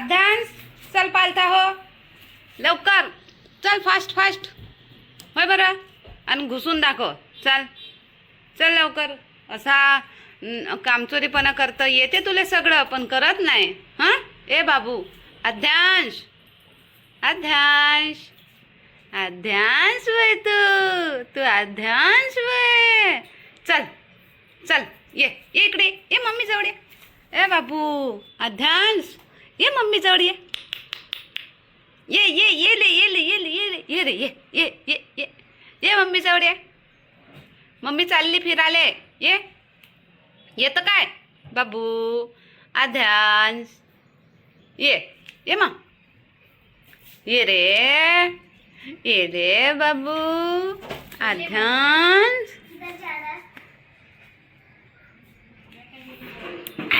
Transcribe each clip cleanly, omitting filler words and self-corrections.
अध्यान्स चल पालता हो लवकर चल फास्ट फास्ट होय बरं आणि घुसून दाखव चल चल लवकर असा कामचोरीपणा करता येते तुले सगळं पण करत नाही हां ए बाबू अध्यांश अध्यांश अध्यांश वय तू अध्यांश वय चल चल ये इकडे ये मम्मी जवळ ये ए बाबू अध्यांश ये मम्मी जवळ ये ये ले ये ले ये ले ये ले ये रे ये मम्मी जवळ ये मम्मी चालली फिराले ये येतं काय बाबू अध्यांश ये मग ये रे बाबू अध्यांश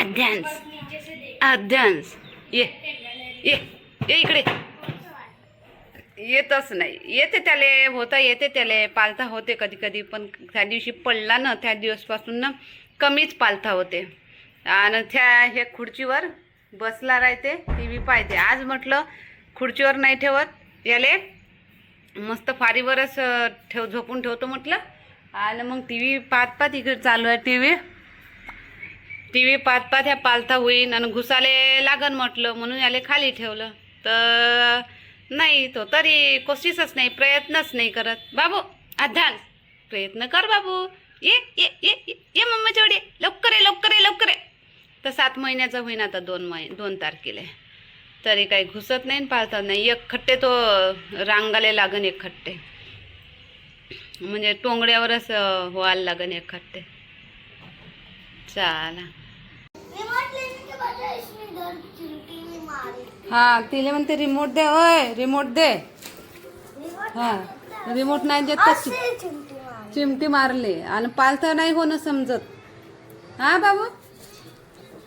अध्यांश अध्यांश ये इकडे येतच नाही येते त्याले होता येते त्याले पालथा होते कधी कधी पण त्या दिवशी पडला ना त्या दिवसपासून ना कमीच पालथा होते आणि त्या हे खुर्चीवर बसला राहते टी व्ही पाहते आज म्हटलं खुर्चीवर नाही ठेवत याले मस्त फारीवरच झोपून ठेवतो म्हटलं आणि मग टी व्ही पाहत इकडे चालू आहे टी व्ही पाहत ह्या पालथा होईन आणि घुसाले लागन म्हटलं म्हणून याले खाली ठेवलं तर नाही तो तरी कोशिशच नाही प्रयत्नच नाही करत बाबू अध्यान्स प्रयत्न कर बाबू ये मम्मी जोडी लवकर तर 7 महिन्याचा होईन आता 2 तारखेला तरी काही घुसत नाही पाळतात नाही एक खट्टे तो रांगाले लागन एक खट्टे म्हणजे टोंगड्यावरच व्हायला लागन एक खट्टे चाला हा तिले म्हणते रिमोट दे ओय रिमोट दे हा रिमोट नाही देत तशी चिमटी मारली आणि पालथा नाही होणं समजत हा बाबू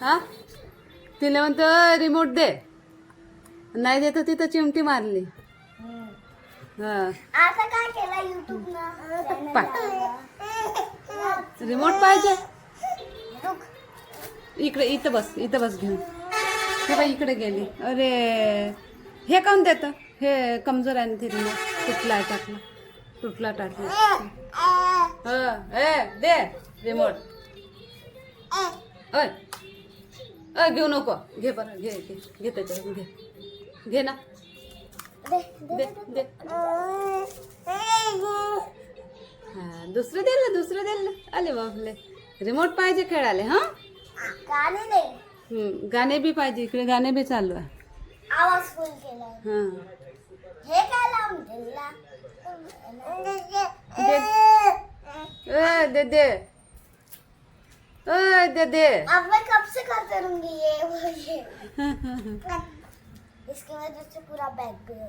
हा तिला म्हणतो रिमोट दे नाही देत तिथं चिमटी मारली हा आता काय केलं YouTube रिमोट पाहिजे इथं बस घेऊन हे बाई इकडे गेली अरे हे काऊन देतं हे कमजोर आहे ते रिमोट तुटला टाकला दे रिमोट घेऊ नको घे बरं घे त्याच्यावर घे ना दे हा दुसरं दिलं आले बापले रिमोट पाहिजे खेळाले हा गाणे नाही गाणे बी पाहिजे इकडे गाणे बी चालू आहे आवाज फुल केला हा हे काय लावून दिला दे अब मैं कब से करते रहूंगी ये इसकी वजह से पूरा बैग भी हो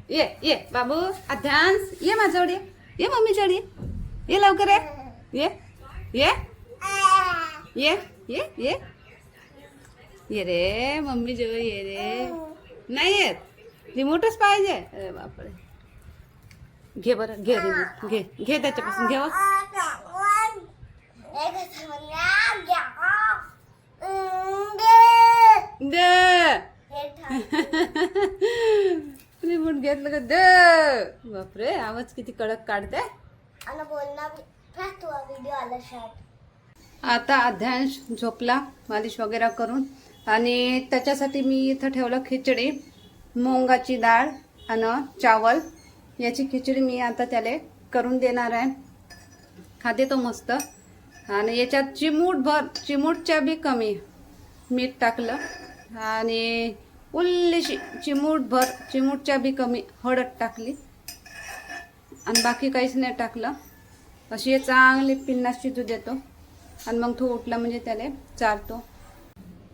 गया ये बाबू अध्यांश ये माझ्यावर ये मम्मी जवळ ये लवकर ये रे मम्मी जवळ ये रे नाही येत रिमोटच पाहिजे अरे बापरे घे बरं घे रिमोट घे त्याच्यापासून घे रिमोट घेतलं का दे बापरे आवाज किती कडक काढते आणि बोलना व्हिडिओ आला शॉर्ट आता अध्यांश झोपला मालिश वगैरे करून आणि त्याच्यासाठी मी इथं ठेवलं खिचडी मुंगाची डाळ आणि चावल याची खिचडी मी आता त्याला करून देणार आहे खाते तो मस्त आणि याच्यात चिमूटच्या बी कमी मीठ टाकलं आणि उल्लीशी चिमूटच्या बी कमी हळद टाकली आणि बाकी काहीच नाही टाकलं अशी चांगली पिन्ना शिजू देतो आणि मग तो उठला म्हणजे त्याला चारतो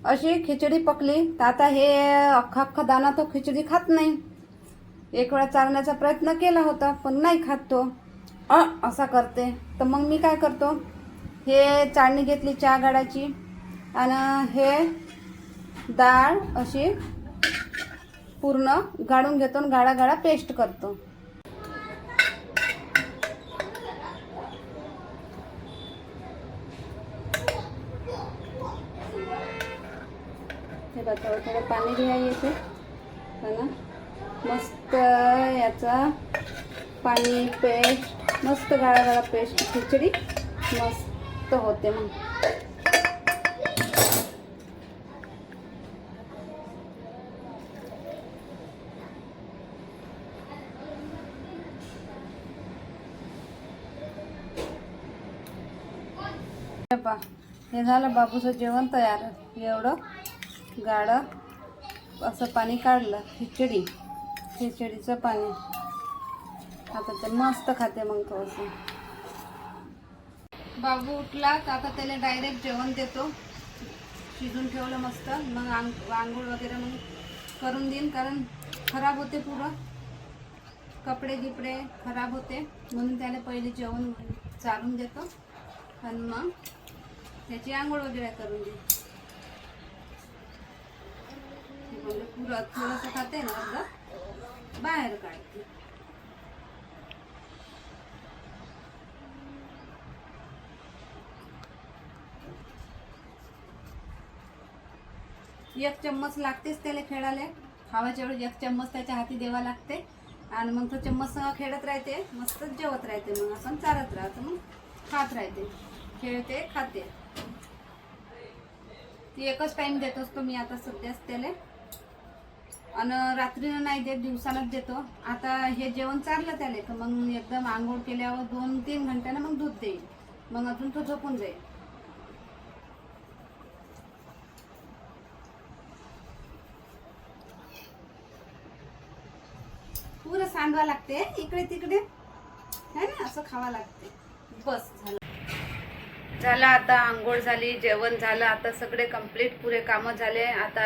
अशी खिचडी पकली तर आता हे अख्खा दाना तो खिचडी खात नाही एक वेळा चारण्याचा प्रयत्न केला होता पण नाही खात तो असा करते तर मग मी काय करतो हे चाळणी घेतली चहा गाडाची आणि हे डाळ अशी पूर्ण गाळून घेतो आणि गाळा पेस्ट करतो हे बघा थोडं थोडं पाणी घ्यायचं है ना. मस्त याचा पाणी पेस्ट मस्त गाळा गाळा पेस्ट खिचडी मस्त होते मग. हे झालं बाबूचं जेवण तयार. एवढं गाढं असं पाणी काढलं खिचडीचं पाणी. आता ते मस्त खाते मग थोडंसं. बाबू उठला तर आता त्याला डायरेक्ट जेवण देतो. शिजून ठेवलं मस्त. मग आंघोळ वगैरे मग करून देईन, कारण खराब होते पुरं कपडे गिपडे खराब होते, म्हणून त्याला पहिले जेवण चालून देतो आणि मग त्याची आंघोळ वगैरे करून दे. म्हणजे पुरं थोडंसं खाते ना अर्ध बाहेर काढते. एक चम्मच लागतेच त्याला खेळायला. खावाच्या वेळेस एक चम्मच त्याच्या हाती द्यावा लागते आणि मग तो चम्मच खेळत राहते, मस्त जेवत राहते. मग आपण चालत राहतो, मग खात राहते, खेळते खाते. ती एकच टाइम देत असतो मी आता सध्याच त्याला. आणि रात्रीनं नाही देत, दिवसानच देतो. आता हे जेवण चाललं त्याला तर मग एकदम आंघोळ केल्यावर 2-3 घंट्यानं मग दूध देईल, मग अजून तो झोपून जाईल. पुरं सांडवा लागते इकडे तिकडे है ना, असं खावा लागते. बस झालं आता आंघोळ झाली, जेवण झालं, आता सगळे कंप्लीट पुरे कामं झाले. आता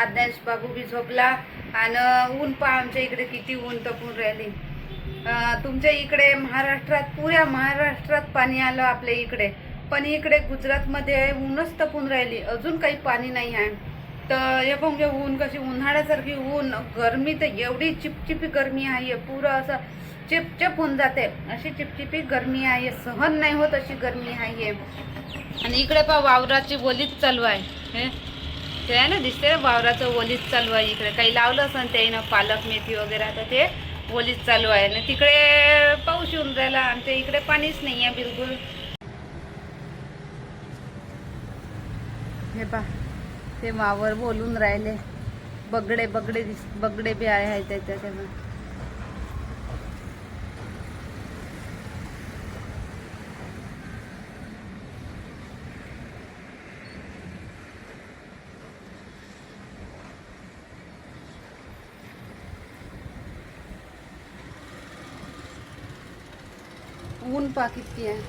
आज्ञांश बाबू बी झोपला. आणि ऊन पहा आमच्या इकडे किती ऊन तपून राहिली. तुमच्या इकडे महाराष्ट्रात पुऱ्या महाराष्ट्रात पाणी आलं आपल्या इकडे, पण इकडे गुजरातमध्ये ऊनच तपून राहिली, अजून काही पाणी नाही आहे. तर हे पण ऊन कशी उन्हाळ्यासारखी ऊन, गरमी तर एवढी चिपचिपी गरमी आहे, पुरं असं चिपचिप होऊन जाते. अशी चिपचिपी गरमी आहे, सहन नाही होत अशी गरमी आहे. आणि इकडे पहा वावराची ओलीच चालू आहे. हे ते आहे ना, दिसते वावराचं ओलीच चालू आहे. इकडे काही लावलं असं ते ना पालक मेथी वगैरे, तर ते ओलीच चालू आहे. आणि तिकडे पाऊस येऊन राहिला, आमच्या इकडे पाणीच नाही आहे बिलकुल. हे पहा ते वावर बोलून राहिले, बगडे बगडे बी आहे त्याच्याकडे. ऊन पहा किती आहे.